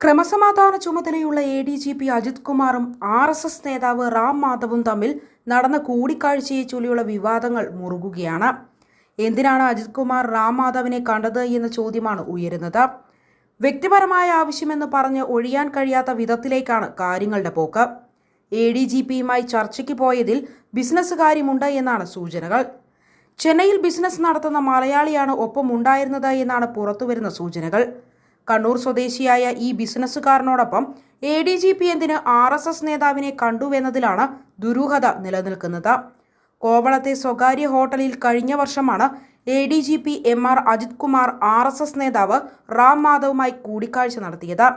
ക്രമസമാധാന ചുമതലയുള്ള ADGP അജിത് കുമാറും RSS നേതാവ് റാം മാധവും തമ്മിൽ നടന്ന കൂടിക്കാഴ്ചയെ ചൊല്ലിയുള്ള വിവാദങ്ങൾ മുറുകുകയാണ്. എന്തിനാണ് അജിത് കുമാർ റാം മാധവിനെ കണ്ടത് എന്ന ചോദ്യമാണ് ഉയരുന്നത്. വ്യക്തിപരമായ ആവശ്യമെന്ന് പറഞ്ഞ് ഒഴിയാൻ കഴിയാത്ത വിധത്തിലേക്കാണ് കാര്യങ്ങളുടെ പോക്ക്. ADGPയുമായി ചർച്ചയ്ക്ക് പോയതിൽ ബിസിനസ് കാര്യമുണ്ട് എന്നാണ് സൂചനകൾ. ചെന്നൈയിൽ ബിസിനസ് നടത്തുന്ന മലയാളിയാണ് ഒപ്പമുണ്ടായിരുന്നത് എന്നാണ് പുറത്തുവരുന്ന സൂചനകൾ. കണ്ണൂർ സ്വദേശിയായ ഈ ബിസിനസ്സുകാരനോടൊപ്പം ADGP എന്തിന് RSS നേതാവിനെ കണ്ടുവെന്നതിലാണ് ദുരൂഹത നിലനിൽക്കുന്നത്. കോവളത്തെ സ്വകാര്യ ഹോട്ടലിൽ കഴിഞ്ഞ വർഷമാണ് ADGP MR Ajith Kumar RSS നേതാവ് റാം മാധവുമായി കൂടിക്കാഴ്ച നടത്തിയത്.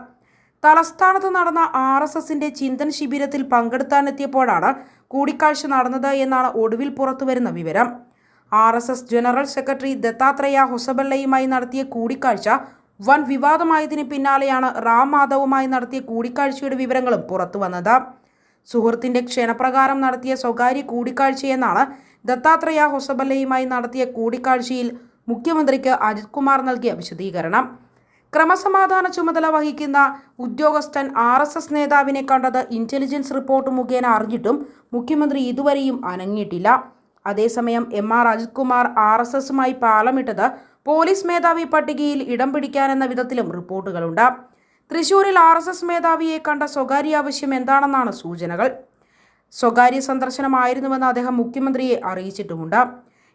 തലസ്ഥാനത്ത് നടന്ന RSSന്റെ ചിന്തൻ ശിബിരത്തിൽ പങ്കെടുത്താനെത്തിയപ്പോഴാണ് കൂടിക്കാഴ്ച നടന്നത് എന്നാണ് ഒടുവിൽ പുറത്തുവരുന്ന വിവരം. RSS ജനറൽ സെക്രട്ടറി ദത്താത്രേയ ഹൊസബല്ലയുമായി നടത്തിയ കൂടിക്കാഴ്ച വൻ വിവാദമായതിന് പിന്നാലെയാണ് റാം മാധവുമായി നടത്തിയ കൂടിക്കാഴ്ചയുടെ വിവരങ്ങളും പുറത്തുവന്നത്. സുഹൃത്തിന്റെ ക്ഷണപ്രകാരം നടത്തിയ സ്വകാര്യ കൂടിക്കാഴ്ചയെന്നാണ് ദത്താത്രേയ ഹൊസബല്ലയുമായി നടത്തിയ കൂടിക്കാഴ്ചയിൽ മുഖ്യമന്ത്രിക്ക് അജിത് കുമാർ നൽകിയ വിശദീകരണം. ക്രമസമാധാന ചുമതല വഹിക്കുന്ന ഉദ്യോഗസ്ഥൻ RSS നേതാവിനെ കണ്ടത് ഇന്റലിജൻസ് റിപ്പോർട്ട് മുഖേന അറിഞ്ഞിട്ടും മുഖ്യമന്ത്രി ഇതുവരെയും അനങ്ങിയിട്ടില്ല. അതേസമയം MR അജിത് കുമാർ RSSുമായി പാലമിട്ടത് പോലീസ് മേധാവി പട്ടികയിൽ ഇടം പിടിക്കാനെന്ന വിധത്തിലും റിപ്പോർട്ടുകളുണ്ട്. തൃശൂരിൽ RSS മേധാവിയെ കണ്ട സ്വകാര്യ ആവശ്യം എന്താണെന്നാണ് സൂചനകൾ. സ്വകാര്യ സന്ദർശനമായിരുന്നുവെന്ന് അദ്ദേഹം മുഖ്യമന്ത്രിയെ അറിയിച്ചിട്ടുമുണ്ട്.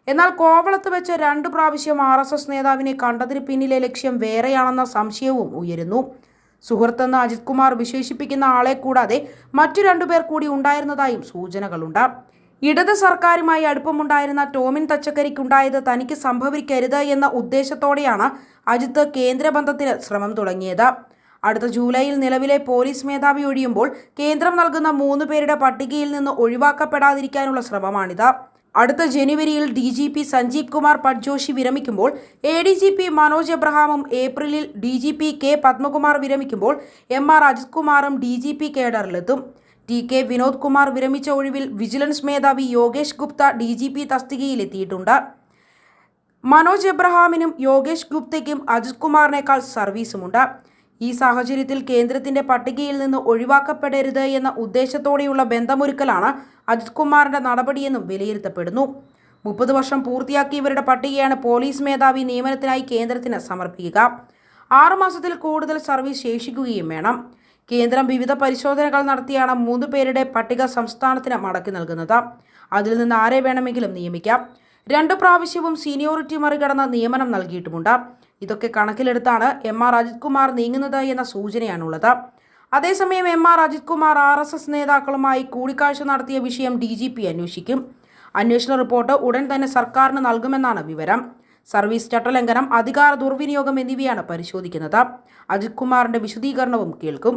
എന്നാൽ കോവളത്ത് വെച്ച് 2 പ്രാവശ്യം RSS നേതാവിനെ കണ്ടതിന് പിന്നിലെ ലക്ഷ്യം വേറെയാണെന്ന സംശയവും ഉയരുന്നു. സുഹൃത്തെന്ന് അജിത് കുമാർ വിശേഷിപ്പിക്കുന്ന ആളെ കൂടാതെ മറ്റു 2 പേർ കൂടി ഉണ്ടായിരുന്നതായും സൂചനകളുണ്ട്. ഇടത് സർക്കാരുമായി അടുപ്പമുണ്ടായിരുന്ന ടോമിൻ തച്ചക്കരിക്കുണ്ടായത് തനിക്ക് സംഭവിക്കരുത് എന്ന ഉദ്ദേശത്തോടെയാണ് അജിത്ത് കേന്ദ്രബന്ധത്തിന് ശ്രമം തുടങ്ങിയത്. അടുത്ത ജൂലൈയിൽ നിലവിലെ പോലീസ് മേധാവി ഒഴിയുമ്പോൾ കേന്ദ്രം നൽകുന്ന 3 പേരുടെ പട്ടികയിൽ നിന്ന് ഒഴിവാക്കപ്പെടാതിരിക്കാനുള്ള ശ്രമമാണിത്. അടുത്ത ജനുവരിയിൽ DGP സഞ്ജീവ് കുമാർ പട്ജോഷി വിരമിക്കുമ്പോൾ ADGP മനോജ് എബ്രഹാമും ഏപ്രിലിൽ DGP K Padmakumar വിരമിക്കുമ്പോൾ MR Ajith കുമാറും DGP കേഡറിലെത്തും. TK വിനോദ് കുമാർ വിരമിച്ച ഒഴിവിൽ വിജിലൻസ് മേധാവി യോഗേഷ് ഗുപ്ത DGP തസ്തികയിലെത്തിയിട്ടുണ്ട്. മനോജ് എബ്രഹാമിനും യോഗേഷ് ഗുപ്തയ്ക്കും അജിത് കുമാറിനേക്കാൾ സർവീസുമുണ്ട്. ഈ സാഹചര്യത്തിൽ കേന്ദ്രത്തിന്റെ പട്ടികയിൽ നിന്ന് ഒഴിവാക്കപ്പെടരുത് എന്ന ഉദ്ദേശത്തോടെയുള്ള ബന്ധമൊരുക്കലാണ് അജിത് കുമാറിന്റെ നടപടിയെന്നും വിലയിരുത്തപ്പെടുന്നു. 30 വർഷം പൂർത്തിയാക്കിയവരുടെ പട്ടികയാണ് പോലീസ് മേധാവി നിയമനത്തിനായി കേന്ദ്രത്തിന് സമർപ്പിക്കുക. 6 മാസത്തിൽ കൂടുതൽ സർവീസ് ശേഷിക്കുകയും വേണം. കേന്ദ്രം വിവിധ പരിശോധനകൾ നടത്തിയാണ് 3 പേരുടെ പട്ടിക സംസ്ഥാനത്തിന് മടക്കി നൽകുന്നത്. അതിൽ നിന്ന് ആരെ വേണമെങ്കിലും നിയമിക്കാം. 2 പ്രാവശ്യവും സീനിയോറിറ്റി മറികടന്ന് നിയമനം നൽകിയിട്ടുമുണ്ട്. ഇതൊക്കെ കണക്കിലെടുത്താണ് MR അജിത് കുമാർ നീങ്ങുന്നത് എന്ന സൂചനയാണുള്ളത്. അതേസമയം MR അജിത് കുമാർ RSS നേതാക്കളുമായി കൂടിക്കാഴ്ച നടത്തിയ വിഷയം DGP അന്വേഷിക്കും. അന്വേഷണ റിപ്പോർട്ട് ഉടൻ തന്നെ സർക്കാരിന് നൽകുമെന്നാണ് വിവരം. സർവീസ് ചട്ടലംഘനം, അധികാര ദുർവിനിയോഗം എന്നിവയാണ് പരിശോധിക്കുന്നത്. അജിത് കുമാറിന്റെ വിശദീകരണവും കേൾക്കും.